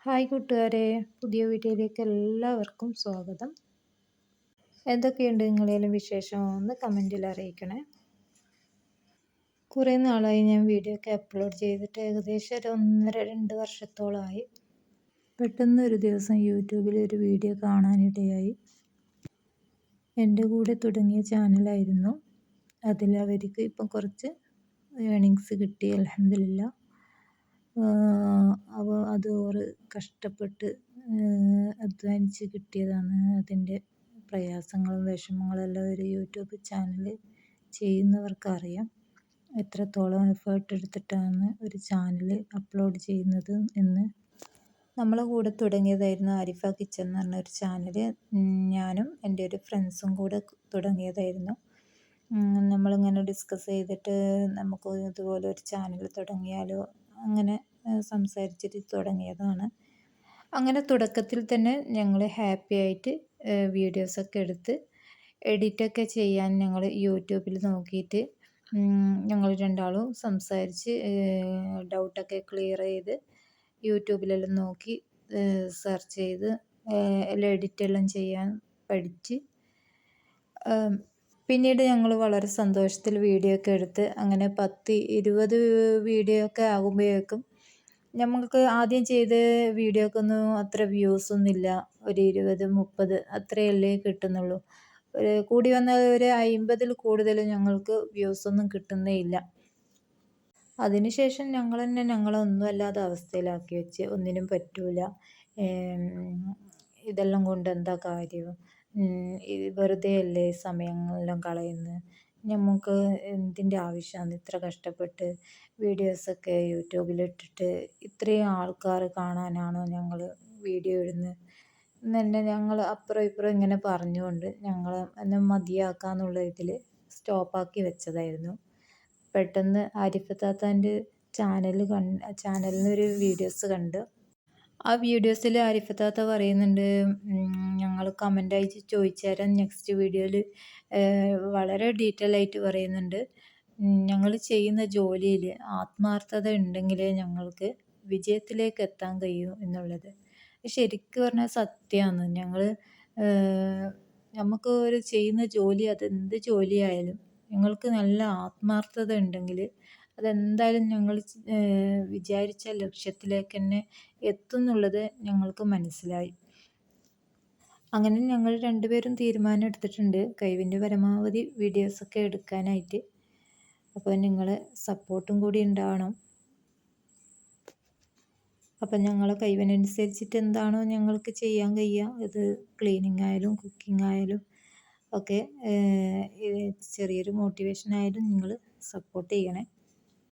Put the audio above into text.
Hi കൂട്ടുകാരെ, പുതിയ വീഡിയോയിലേക്ക് എല്ലാവർക്കും സ്വാഗതം. എന്തൊക്കെയുണ്ട് നിങ്ങളേലും വിശേഷം ഒന്ന് കമൻറ്റിൽ അറിയിക്കണേ. കുറേ നാളായി ഞാൻ വീഡിയോ ഒക്കെ അപ്ലോഡ് ചെയ്തിട്ട് ഏകദേശം ഒരു 1.5-2 വർഷത്തോളമായി. പെട്ടെന്ന് ഒരു ദിവസം യൂട്യൂബിൽ ഒരു വീഡിയോ കാണാനിടയായി. എൻ്റെ കൂടെ തുടങ്ങിയ ചാനലായിരുന്നു. അതിൽ അവർക്ക് ഇപ്പം കുറച്ച് ഏണിങ്സ് കിട്ടി, അൽഹംദുലില്ലാ. അത് ഓറ് കഷ്ടപ്പെട്ട് അധ്വാനിച്ച് കിട്ടിയതാണ്. അതിൻ്റെ പ്രയാസങ്ങളും വിഷമങ്ങളും എല്ലാം ഒരു യൂട്യൂബ് ചാനൽ ചെയ്യുന്നവർക്കറിയാം. എത്രത്തോളം എഫേർട്ട് എടുത്തിട്ടാണ് ഒരു ചാനൽ അപ്ലോഡ് ചെയ്യുന്നത് എന്ന്. നമ്മളെ കൂടെ തുടങ്ങിയതായിരുന്നു ആരിഫ കിച്ചൻ എന്ന് പറഞ്ഞ ഒരു ചാനൽ. ഞാനും എൻ്റെ ഒരു ഫ്രണ്ട്സും കൂടെ തുടങ്ങിയതായിരുന്നു. നമ്മളിങ്ങനെ ഡിസ്കസ് ചെയ്തിട്ട് നമുക്ക് ഇതുപോലെ ഒരു ചാനൽ തുടങ്ങിയാലോ അങ്ങനെ സംസാരിച്ചിട്ട് തുടങ്ങിയതാണ്. അങ്ങനെ തുടക്കത്തിൽ തന്നെ ഞങ്ങൾ ഹാപ്പി ആയിട്ട് വീഡിയോസൊക്കെ എടുത്ത് എഡിറ്റൊക്കെ ചെയ്യാൻ ഞങ്ങൾ യൂട്യൂബിൽ നോക്കിയിട്ട് ഞങ്ങൾ രണ്ടാളും സംസാരിച്ച് ഡൗട്ടൊക്കെ ക്ലിയർ ചെയ്ത് യൂട്യൂബിലെല്ലാം നോക്കി സെർച്ച് ചെയ്ത് എല്ലാം എഡിറ്റെല്ലാം ചെയ്യാൻ പഠിച്ച് പിന്നീട് ഞങ്ങൾ വളരെ സന്തോഷത്തിൽ വീഡിയോ ഒക്കെ എടുത്ത് അങ്ങനെ 10-20 വീഡിയോ ഒക്കെ ആകുമ്പോഴേക്കും നമുക്ക് ആദ്യം ചെയ്ത വീഡിയോക്കൊന്നും അത്ര വ്യൂസൊന്നും ഇല്ല. ഒരു 20-30 അത്രയല്ലേ കിട്ടുന്നുള്ളൂ. കൂടി വന്നാൽ ഒരു 50-ൽ കൂടുതൽ ഞങ്ങൾക്ക് വ്യൂസൊന്നും കിട്ടുന്നേ ഇല്ല. അതിനുശേഷം ഞങ്ങൾ തന്നെ ഞങ്ങളൊന്നും അല്ലാത്ത അവസ്ഥയിലാക്കി വെച്ച് ഒന്നിനും പറ്റൂല, ഇതെല്ലാം കൊണ്ട് എന്താ കാര്യം, വെറുതെ അല്ലേ സമയങ്ങളെല്ലാം കളയുന്നത്, നമുക്ക് എന്തിൻ്റെ ആവശ്യമാണ് ഇത്ര കഷ്ടപ്പെട്ട് വീഡിയോസൊക്കെ യൂട്യൂബിലിട്ടിട്ട് ഇത്രയും ആൾക്കാർ കാണാനാണോ ഞങ്ങൾ വീഡിയോ ഇടുന്നത് എന്ന് തന്നെ ഞങ്ങൾ അപ്പുറം ഇപ്പുറം ഇങ്ങനെ പറഞ്ഞുകൊണ്ട് ഞങ്ങൾ എന്നെ മതിയാക്കാന്നുള്ള ഇതിൽ സ്റ്റോപ്പാക്കി വെച്ചതായിരുന്നു. പെട്ടെന്ന് ആരിഫ താത്താൻ്റെ ചാനലിൽ നിന്നൊരു വീഡിയോസ് കണ്ട്. ആ വീഡിയോസിൽ ആരിഫ താത്ത പറയുന്നുണ്ട്, ഞങ്ങൾ കമൻ്റായി ചോദിച്ചു തരാം നെക്സ്റ്റ് വീഡിയോയിൽ വളരെ ഡീറ്റെയിൽ ആയിട്ട് പറയുന്നുണ്ട്. ഞങ്ങൾ ചെയ്യുന്ന ജോലിയിൽ ആത്മാർത്ഥത ഉണ്ടെങ്കിലേ ഞങ്ങൾക്ക് വിജയത്തിലേക്ക് എത്താൻ കഴിയൂ എന്നുള്ളത് ശരിക്കും പറഞ്ഞാൽ സത്യമാണ്. നമുക്ക് ഒരു ചെയ്യുന്ന ജോലി അതെന്ത് ജോലിയായാലും ഞങ്ങൾക്ക് നല്ല ആത്മാർത്ഥത ഉണ്ടെങ്കിൽ അതെന്തായാലും ഞങ്ങൾ വിചാരിച്ച ലക്ഷ്യത്തിലേക്ക് തന്നെ എത്തും എന്നുള്ളത് ഞങ്ങൾക്ക് മനസ്സിലായി. അങ്ങനെ ഞങ്ങൾ രണ്ടുപേരും തീരുമാനം എടുത്തിട്ടുണ്ട് കഴിവിൻ്റെ പരമാവധി വീഡിയോസൊക്കെ എടുക്കാനായിട്ട്. അപ്പോൾ നിങ്ങളെ സപ്പോർട്ടും കൂടി ഉണ്ടാവണം. അപ്പം ഞങ്ങളെ കഴിവിനനുസരിച്ചിട്ട് എന്താണോ ഞങ്ങൾക്ക് ചെയ്യാൻ കഴിയുക, ഇത് ക്ലീനിങ് ആയാലും കുക്കിംഗ് ആയാലും ഒക്കെ ചെറിയൊരു മോട്ടിവേഷൻ ആയാലും നിങ്ങൾ സപ്പോർട്ട് ചെയ്യണേ.